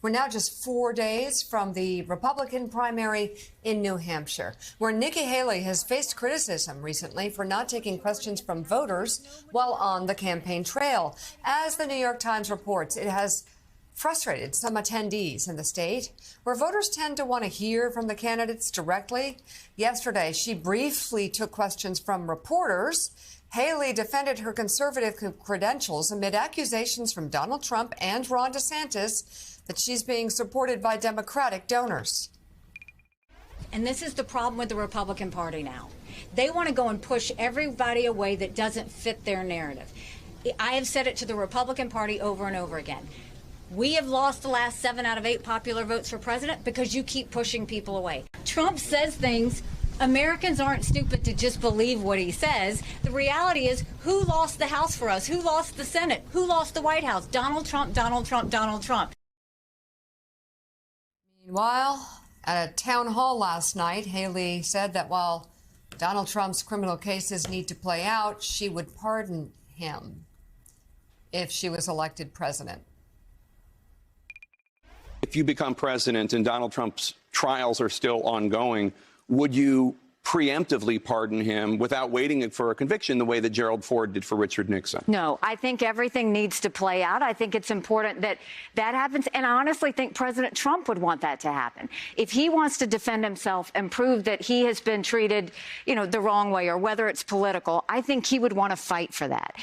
We're now just 4 days from the Republican primary in New Hampshire, where Nikki Haley has faced criticism recently for not taking questions from voters while on the campaign trail. As the New York Times reports, it has frustrated some attendees in the state, where voters tend to want to hear from the candidates directly. Yesterday, she briefly took questions from reporters. Haley defended her conservative credentials amid accusations from Donald Trump and Ron DeSantis that she's being supported by Democratic donors. And this is the problem with the Republican Party now. They want to go and push everybody away that doesn't fit their narrative. I have said it to the Republican Party over and over again. We have lost the last 7 out of 8 popular votes for president because you keep pushing people away. Trump says things. Americans aren't stupid to just believe what he says. The reality is, who lost the House for us? Who lost the Senate? Who lost the White House? Donald Trump, Donald Trump, Donald Trump. Meanwhile, at a town hall last night, Haley said that while Donald Trump's criminal cases need to play out, she would pardon him if she was elected president. If you become president and Donald Trump's trials are still ongoing, would you preemptively pardon him without waiting for a conviction the way that Gerald Ford did for Richard Nixon? No, I think everything needs to play out. I think it's important that that happens. And I honestly think President Trump would want that to happen. If he wants to defend himself and prove that he has been treated, the wrong way, or whether it's political, I think he would want to fight for that.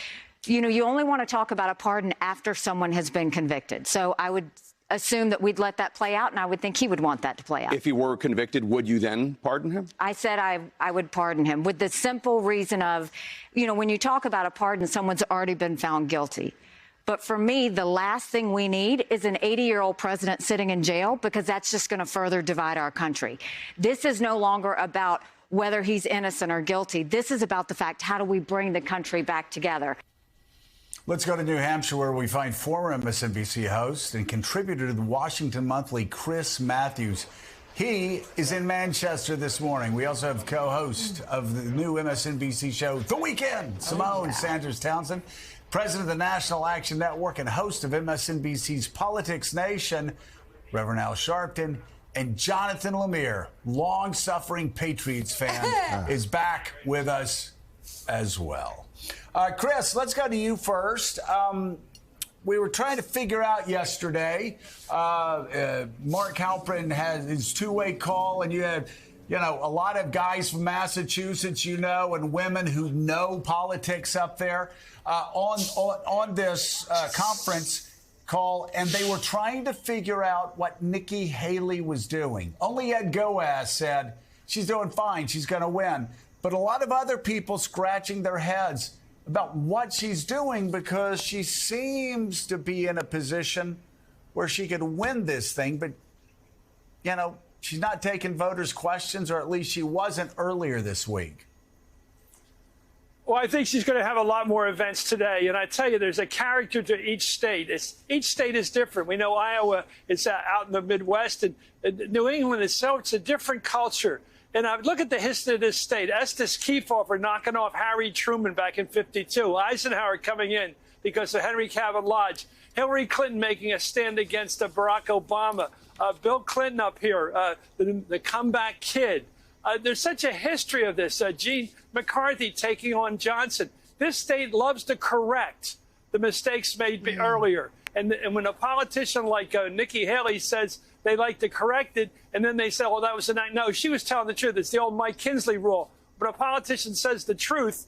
You only want to talk about a pardon after someone has been convicted. So I would assume that we'd let that play out, and I would think he would want that to play out. If he were convicted, would you then pardon him? I said I would pardon him with the simple reason of, when you talk about a pardon, someone's already been found guilty. But for me, the last thing we need is an 80-year-old president sitting in jail, because that's just going to further divide our country. This is no longer about whether he's innocent or guilty. This is about the fact, how do we bring the country back together? Let's go to New Hampshire, where we find former MSNBC host and contributor to the Washington Monthly, Chris Matthews. He is in Manchester this morning. We also have co-host of the new MSNBC show, The Weekend, Simone Sanders Townsend, president of the National Action Network and host of MSNBC's Politics Nation, Reverend Al Sharpton, and Jonathan Lemire, long-suffering Patriots fan, is back with us as well. Chris, let's go to you first. We were trying to figure out yesterday. Mark Halperin had his two-way call, and you had, a lot of guys from Massachusetts, and women who know politics up there on this conference call, and they were trying to figure out what Nikki Haley was doing. Only Ed Goaz said she's doing fine, she's going to win. But a lot of other people scratching their heads about what she's doing, because she seems to be in a position where she could win this thing. But, she's not taking voters' questions, or at least she wasn't earlier this week. Well, I think she's going to have a lot more events today. And I tell you, there's a character to each state. Each state is different. We know Iowa is out in the Midwest, and New England is it's a different culture. And I look at the history of this state. Estes Kefauver knocking off Harry Truman back in '52. Eisenhower coming in because of Henry Cabot Lodge. Hillary Clinton making a stand against Barack Obama. Bill Clinton up here, the comeback kid. There's such a history of this. Gene McCarthy taking on Johnson. This state loves to correct the mistakes made earlier. And when a politician like Nikki Haley says they like to correct it, and then they say, well, that was a night. No, she was telling the truth. It's the old Mike Kinsley rule. But a politician says the truth,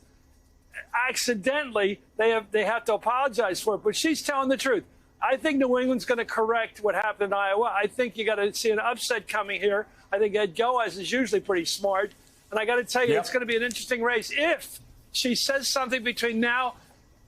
accidentally, they have to apologize for it. But she's telling the truth. I think New England's going to correct what happened in Iowa. I think you got to see an upset coming here. I think Ed Goaz is usually pretty smart. And I got to tell you, It's going to be an interesting race. If she says something between now,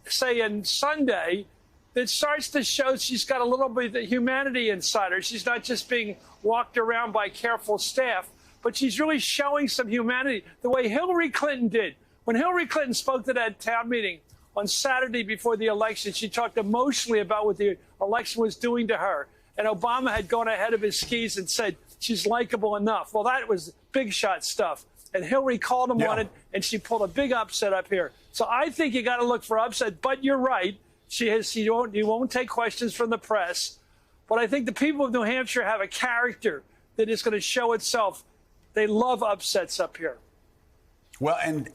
say, and Sunday, that starts to show she's got a little bit of humanity inside her. She's not just being walked around by careful staff, but she's really showing some humanity, the way Hillary Clinton did. When Hillary Clinton spoke to that town meeting on Saturday before the election, she talked emotionally about what the election was doing to her. And Obama had gone ahead of his skis and said, she's likable enough. Well, that was big shot stuff. And Hillary called him on it, and she pulled a big upset up here. So I think you got to look for upset. But you're right. You won't take questions from the press. But I think the people of New Hampshire have a character that is going to show itself. They love upsets up here. Well, and